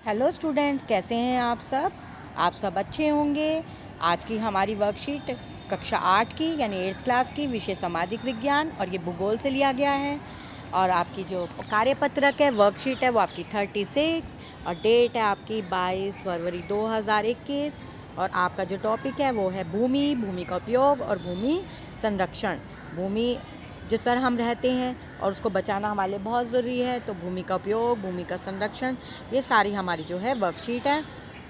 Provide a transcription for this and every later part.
Hello students, कैसे हैं आप सब? आप सब अच्छे होंगे। आज की हमारी वर्कशीट कक्षा 8 की यानी 8th क्लास की विषय सामाजिक विज्ञान और ये भूगोल से लिया गया है। और आपकी जो कार्यपत्रक है, वर्कशीट है, वो आपकी 36 और डेट है आपकी 22 फरवरी 2021। और आपका जो टॉपिक है वो है भूमि, भूमि का उपयोग और भूमि संरक्षण। भूमि जिस पर हम रहते हैं और उसको बचाना हमारे लिए बहुत ज़रूरी है, तो भूमि का उपयोग, भूमि का संरक्षण, ये सारी हमारी जो है वर्कशीट है।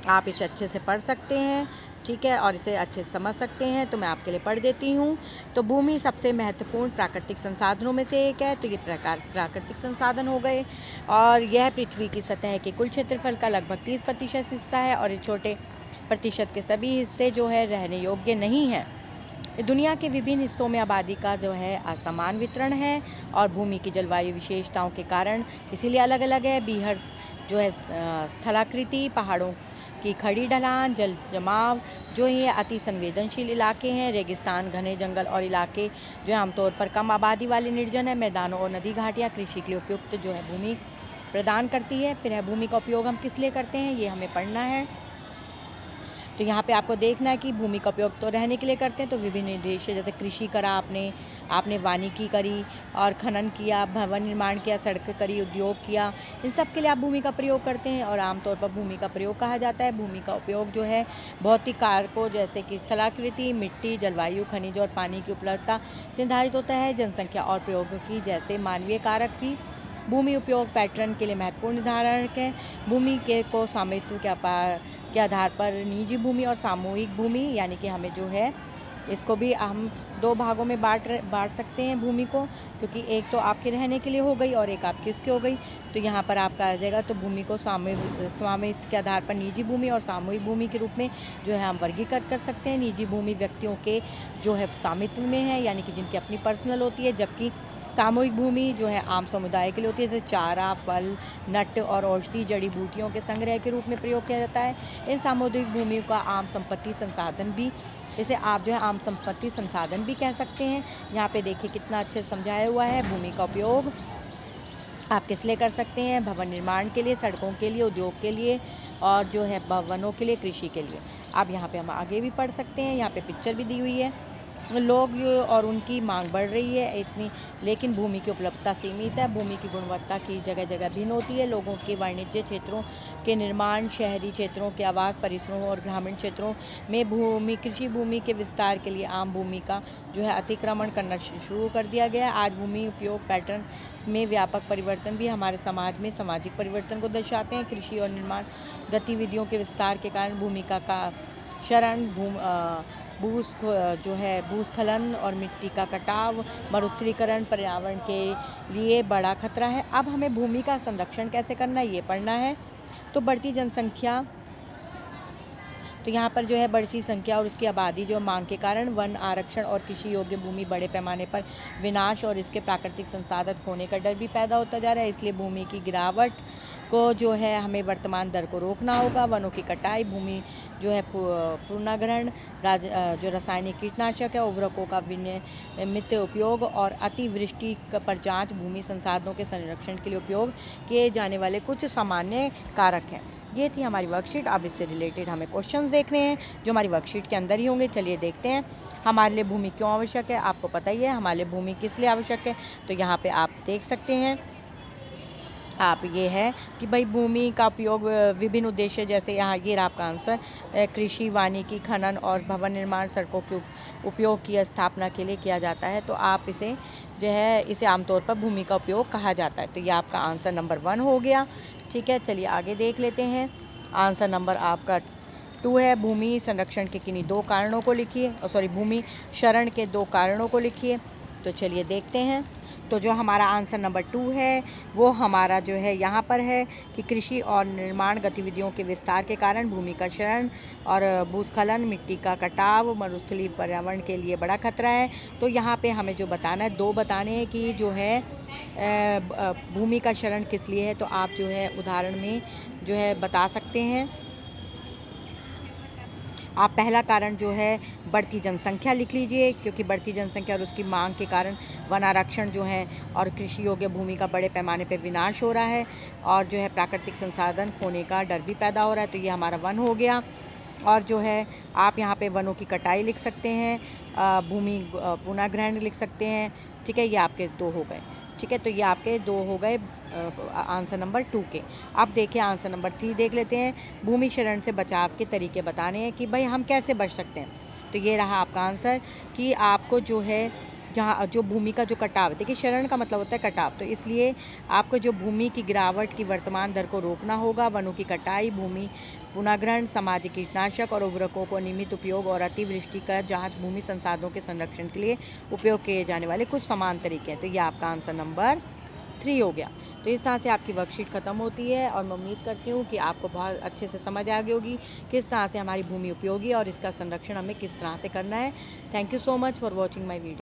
आप इसे अच्छे से पढ़ सकते हैं, ठीक है, और इसे अच्छे से समझ सकते हैं। तो मैं आपके लिए पढ़ देती हूँ। तो भूमि सबसे महत्वपूर्ण प्राकृतिक संसाधनों में से एक है। तो ये प्राकृतिक संसाधन हो गए और यह पृथ्वी की सतह के कुल क्षेत्रफल का लगभग 30% हिस्सा है और इस छोटे प्रतिशत के सभी हिस्से जो है रहने योग्य नहीं हैं। दुनिया के विभिन्न हिस्सों में आबादी का जो है असमान वितरण है और भूमि की जलवायु विशेषताओं के कारण इसीलिए अलग अलग है। बीहर जो है स्थलाकृति, पहाड़ों की खड़ी ढलान, जल जमाव जो ये अति संवेदनशील इलाके हैं। रेगिस्तान, घने जंगल और इलाके जो है आमतौर पर कम आबादी वाले निर्जन है। मैदानों और नदी घाटियाँ कृषि के लिए उपयुक्त जो है भूमि प्रदान करती है। फिर है भूमि का उपयोग हम किस लिए करते हैं, ये हमें पढ़ना है। तो यहाँ पे आपको देखना है कि भूमि का उपयोग तो रहने के लिए करते हैं, तो विभिन्न उद्देश्य जैसे कृषि करा आपने वानिकी करी और खनन किया, भवन निर्माण किया, सड़क करी, उद्योग किया, इन सब के लिए आप भूमि का प्रयोग करते हैं। और आमतौर पर भूमि का प्रयोग कहा जाता है। भूमि का उपयोग जो है भौतिक कारकों जैसे कि स्थलाकृति, मिट्टी, जलवायु, खनिज और पानी की उपलब्धता से निर्धारित होता है। जनसंख्या और प्रयोगों की जैसे मानवीय कारक भी भूमि उपयोग पैटर्न के लिए महत्वपूर्ण निर्धारक है। भूमि को स्वामित्व के आधार पर निजी भूमि और सामूहिक भूमि यानी कि हमें जो है इसको भी हम दो भागों में बांट सकते हैं भूमि को, क्योंकि एक तो आपके रहने के लिए हो गई और एक आपकी उसकी हो गई। तो यहाँ पर आपका आ जाएगा। तो भूमि को स्वामित्व के आधार पर निजी भूमि और सामूहिक भूमि के रूप में जो है हम वर्गीकृत कर सकते हैं। निजी भूमि व्यक्तियों के जो है स्वामित्व में है, यानी कि जिनकी अपनी पर्सनल होती है, जबकि सामूहिक भूमि जो है आम समुदाय के लिए होती है, जैसे चारा, फल, नट और औषधि, जड़ी बूटियों के संग्रह के रूप में प्रयोग किया जाता है। इन सामूहिक भूमि का आम संपत्ति संसाधन भी, इसे आप जो है आम संपत्ति संसाधन भी कह सकते हैं। यहाँ पे देखिए कितना अच्छे से समझाया हुआ है। भूमि का उपयोग आप किस लिए कर सकते हैं? भवन निर्माण के लिए, सड़कों के लिए, उद्योग के लिए और जो है भवनों के लिए, कृषि के लिए। अब यहाँ पे हम आगे भी पढ़ सकते हैं। यहाँ पे पिक्चर भी दी हुई है। लोग और उनकी मांग बढ़ रही है इतनी, लेकिन भूमि की उपलब्धता सीमित है। भूमि की गुणवत्ता की जगह जगह भिन्न होती है। लोगों के वाणिज्य क्षेत्रों के निर्माण, शहरी क्षेत्रों के आवास परिसरों और ग्रामीण क्षेत्रों में कृषि भूमि के विस्तार के लिए आम भूमि का जो है अतिक्रमण करना शुरू कर दिया गया है। आज भूमि उपयोग पैटर्न में व्यापक परिवर्तन भी हमारे समाज में सामाजिक परिवर्तन को दर्शाते हैं। कृषि और निर्माण गतिविधियों के विस्तार के कारण भूमि का क्षरण, जो है भूस्खलन और मिट्टी का कटाव, मरुस्थलीकरण पर्यावरण के लिए बड़ा खतरा है। अब हमें भूमि का संरक्षण कैसे करना है, ये पढ़ना है। तो बढ़ती जनसंख्या, तो यहाँ पर जो है बढ़ती संख्या और उसकी आबादी जो मांग के कारण वन आरक्षण और कृषि योग्य भूमि बड़े पैमाने पर विनाश और इसके प्राकृतिक संसाधन खोने का डर भी पैदा होता जा रहा है। इसलिए भूमि की गिरावट को जो है हमें वर्तमान दर को रोकना होगा। वनों की कटाई, भूमि जो है पुनर्ग्रहण, जो रासायनिक कीटनाशक है, उर्वरकों का विनियमित उपयोग और अतिवृष्टि पर जांच भूमि संसाधनों के संरक्षण के लिए उपयोग किए जाने वाले कुछ सामान्य कारक हैं। ये थी हमारी वर्कशीट। अब इससे रिलेटेड हमें क्वेश्चंस देखने हैं जो हमारी वर्कशीट के अंदर ही होंगे। चलिए देखते हैं। हमारे लिए भूमि क्यों आवश्यक है? आपको पता ही है हमारे लिए भूमि किस लिए आवश्यक है। तो यहाँ पे आप देख सकते हैं, आप ये है कि भाई भूमि का उपयोग विभिन्न उद्देश्य, जैसे यहाँ ये रहा आपका आंसर, कृषि, वानिकी, खनन और भवन निर्माण, सड़कों के उपयोग की स्थापना के लिए किया जाता है। तो आप इसे जो है इसे आमतौर पर भूमि का उपयोग कहा जाता है। तो ये आपका आंसर नंबर 1 हो गया। ठीक है, चलिए आगे देख लेते हैं। आंसर नंबर आपका 2 है, भूमि संरक्षण के किन्हीं 2 कारणों को लिखिए। भूमि क्षरण के 2 कारणों को लिखिए। तो चलिए देखते हैं। तो जो हमारा आंसर नंबर 2 है वो हमारा जो है यहाँ पर है कि कृषि और निर्माण गतिविधियों के विस्तार के कारण भूमि का क्षरण और भूस्खलन, मिट्टी का कटाव, मरुस्थलीय पर्यावरण के लिए बड़ा खतरा है। तो यहाँ पे हमें जो बताना है, 2 बताने हैं कि जो है भूमि का क्षरण किस लिए है। तो आप जो है उदाहरण में जो है बता सकते हैं। आप पहला कारण जो है बढ़ती जनसंख्या लिख लीजिए, क्योंकि बढ़ती जनसंख्या और उसकी मांग के कारण वन आरक्षण जो है और कृषि योग्य भूमि का बड़े पैमाने पर विनाश हो रहा है और जो है प्राकृतिक संसाधन खोने का डर भी पैदा हो रहा है। तो ये हमारा वन हो गया। और जो है आप यहाँ पे वनों की कटाई लिख सकते हैं, भूमि पुनः ग्रहण लिख सकते हैं। ठीक है, ये आपके 2 हो गए। ठीक है, तो ये आपके 2 हो गए आंसर नंबर 2 के। अब देखिए आंसर नंबर 3 देख लेते हैं। भूमि क्षरण से बचाव के तरीके बताने हैं कि भाई हम कैसे बच सकते हैं। तो ये रहा आपका आंसर कि आपको जो है जहाँ जो भूमि का जो कटाव, देखिए क्षरण का मतलब होता है कटाव, तो इसलिए आपको जो भूमि की गिरावट की वर्तमान दर को रोकना होगा। वनों की कटाई, भूमि पुनर्ग्रहण, सामाजिक कीटनाशक और उर्वरकों को नियमित उपयोग और अतिवृष्टि का जांच भूमि संसाधनों के संरक्षण के लिए उपयोग किए जाने वाले कुछ समान तरीके हैं। तो ये आपका आंसर नंबर 3 हो गया। तो इस तरह से आपकी वर्कशीट ख़त्म होती है और मैं उम्मीद करती हूँ कि आपको बहुत अच्छे से समझ आ गई होगी किस तरह से हमारी भूमि उपयोगी और इसका संरक्षण हमें किस तरह से करना है। Thank you so much for watching my video.